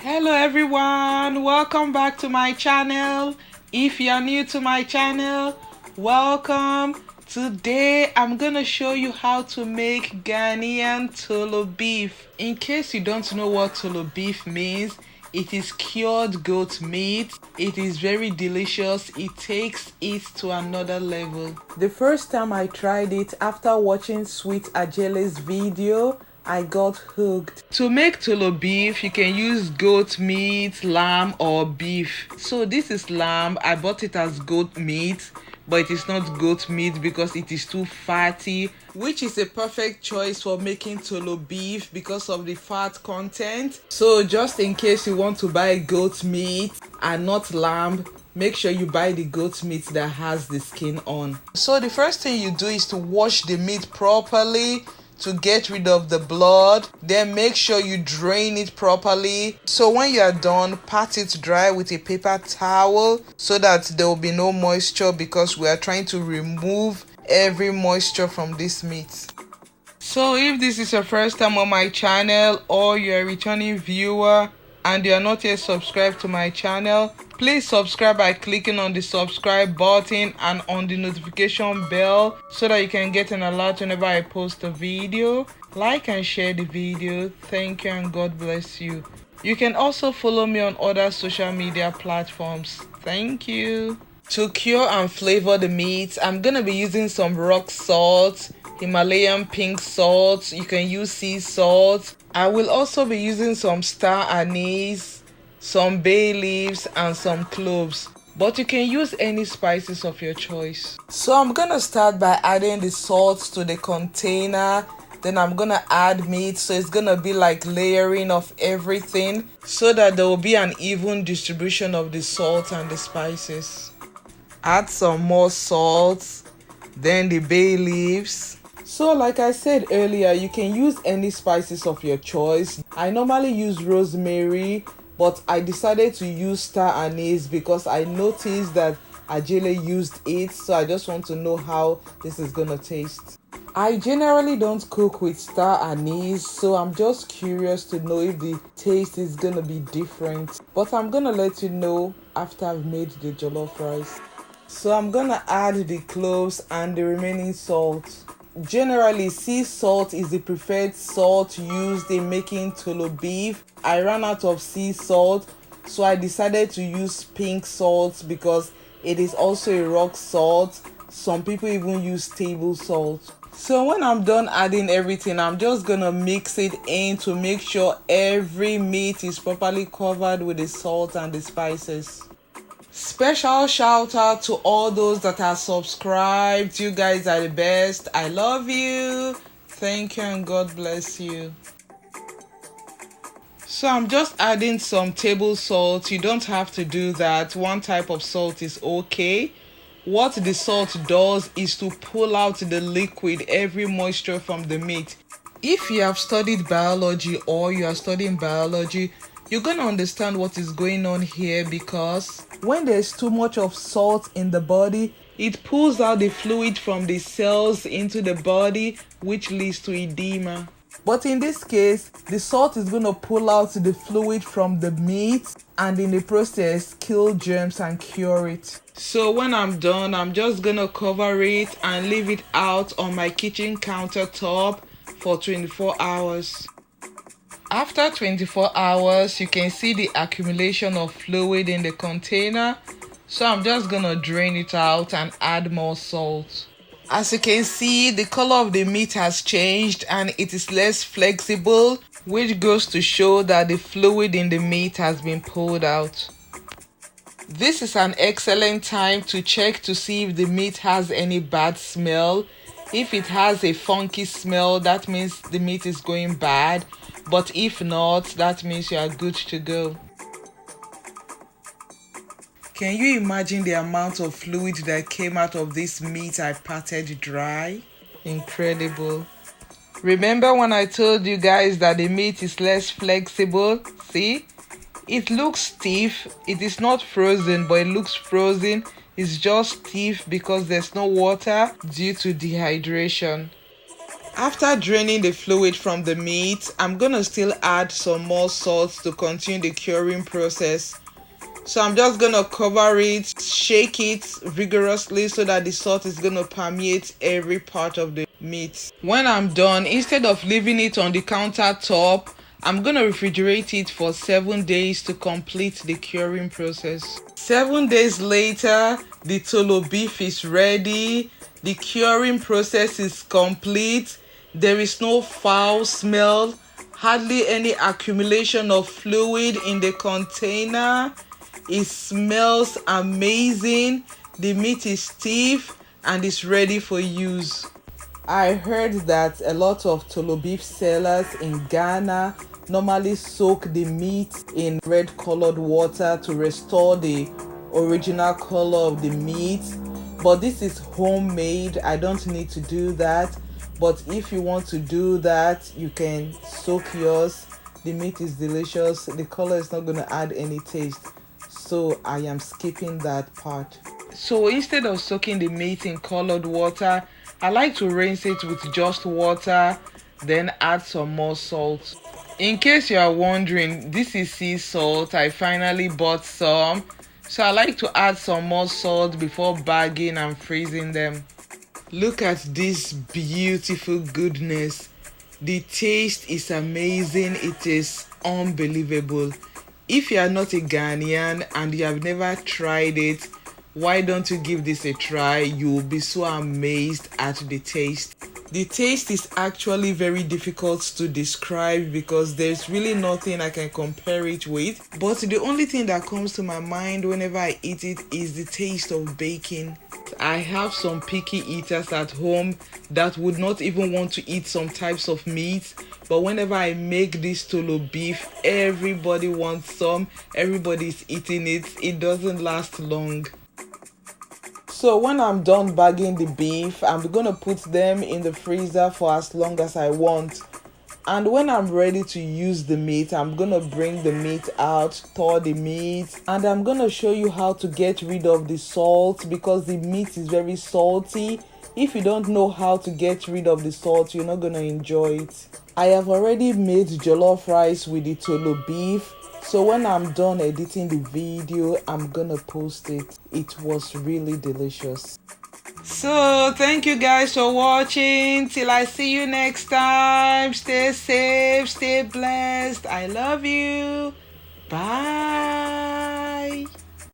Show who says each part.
Speaker 1: Hello everyone, welcome back to my channel. If you're new to my channel, welcome. Today I'm gonna show you how to make Ghanaian Toolo beef. In case you don't know what Toolo beef means, it is cured goat meat. It is very delicious. It takes it to another level. The first time I tried it after watching Sweet Ajele's video, I got hooked. To make Toolo beef, you can use goat meat, lamb or beef. So this is lamb. I bought it as goat meat, but it is not goat meat because it is too fatty, which is a perfect choice for making Toolo beef because of the fat content. So just in case you want to buy goat meat and not lamb, make sure you buy the goat meat that has the skin on. So the first thing you do is to wash the meat properly to get rid of the blood. Then make sure you drain it properly. So when you are done, pat it dry with a paper towel so that there will be no moisture, because we are trying to remove every moisture from this meat. So if this is your first time on my channel or you're a returning viewer and you are not yet subscribed to my channel, please subscribe by clicking on the subscribe button and on the notification bell so that you can get an alert whenever I post a video. Like and share the video. Thank you and God bless you. You can also follow me on other social media platforms. Thank you. To cure and flavor the meat, I'm gonna be using some rock salt, Himalayan pink salt. You can use sea salt. I will also be using some star anise, some bay leaves and some cloves, but you can use any spices of your choice. So I'm gonna start by adding the salt to the container. Then I'm gonna add meat, so it's gonna be like layering of everything so that there will be an even distribution of the salt and the spices. Add some more salt, then the bay leaves. So like I said earlier, you can use any spices of your choice. I normally use rosemary, but I decided to use star anise because I noticed that Ajele used it, so I just want to know how this is gonna taste. I generally don't cook with star anise, so I'm just curious to know if the taste is gonna be different, but I'm gonna let you know after I've made the jollof rice. So I'm gonna add the cloves and the remaining salt. Generally, sea salt is the preferred salt used in making Toolo beef. I ran out of sea salt, so I decided to use pink salt because it is also a rock salt. Some people even use table salt. So when I'm done adding everything, I'm just gonna mix it in to make sure every meat is properly covered with the salt and the spices. Special shout out to all those that are subscribed. You guys are the best. I love you. Thank you and God bless you. So I'm just adding some table salt. You don't have to do that. One type of salt is okay. What the salt does is to pull out the liquid, every moisture from the meat. If you have studied biology or you are studying biology, you're going to understand what is going on here, because when there's too much of salt in the body, it pulls out the fluid from the cells into the body, which leads to edema. But in this case, the salt is going to pull out the fluid from the meat and in the process kill germs and cure it. So when I'm done, I'm just going to cover it and leave it out on my kitchen countertop for 24 hours. After 24 hours, you can see the accumulation of fluid in the container. So I'm just gonna drain it out and add more salt. As you can see, the color of the meat has changed and it is less flexible, which goes to show that the fluid in the meat has been pulled out. This is an excellent time to check to see if the meat has any bad smell. If it has a funky smell, that means the meat is going bad. But if not, that means you are good to go. Can you imagine the amount of fluid that came out of this meat I patted dry? Incredible. Remember when I told you guys that the meat is less flexible? See? It looks stiff. It is not frozen, but it looks frozen. It's just stiff because there's no water due to dehydration. After draining the fluid from the meat, I'm gonna still add some more salt to continue the curing process. So I'm just gonna cover it, shake it vigorously so that the salt is gonna permeate every part of the meat. When I'm done, instead of leaving it on the countertop, I'm gonna refrigerate it for 7 days to complete the curing process. 7 days later, the Toolo beef is ready. The curing process is complete. There is no foul smell, hardly any accumulation of fluid in the container. It smells amazing. The meat is stiff and is ready for use. I heard that a lot of Toolo beef sellers in Ghana normally soak the meat in red colored water to restore the original color of the meat. But this is homemade. I don't need to do that. But if you want to do that, you can soak yours. The meat is delicious. The color is not going to add any taste. So I am skipping that part. So instead of soaking the meat in colored water, I like to rinse it with just water, then add some more salt. In case you are wondering, this is sea salt. I finally bought some. So I like to add some more salt before bagging and freezing them. Look at this beautiful goodness. The taste is amazing. It is unbelievable. If you are not a Ghanaian and you have never tried it, why don't you give this a try? You will be so amazed at the taste. The taste is actually very difficult to describe because there's really nothing I can compare it with. But the only thing that comes to my mind whenever I eat it is the taste of bacon. I have some picky eaters at home that would not even want to eat some types of meat. But whenever I make this Toolo beef, everybody wants some. Everybody's eating it. It doesn't last long. So when I'm done bagging the beef, I'm gonna put them in the freezer for as long as I want. And when I'm ready to use the meat, I'm gonna bring the meat out, thaw the meat, and I'm gonna show you how to get rid of the salt because the meat is very salty. If you don't know how to get rid of the salt, you're not gonna enjoy it. I have already made jollof rice with the Toolo beef. So when I'm done editing the video, I'm gonna post it. It was really delicious. So thank you guys for watching. Till I see you next time. Stay safe, stay blessed. I love you. Bye.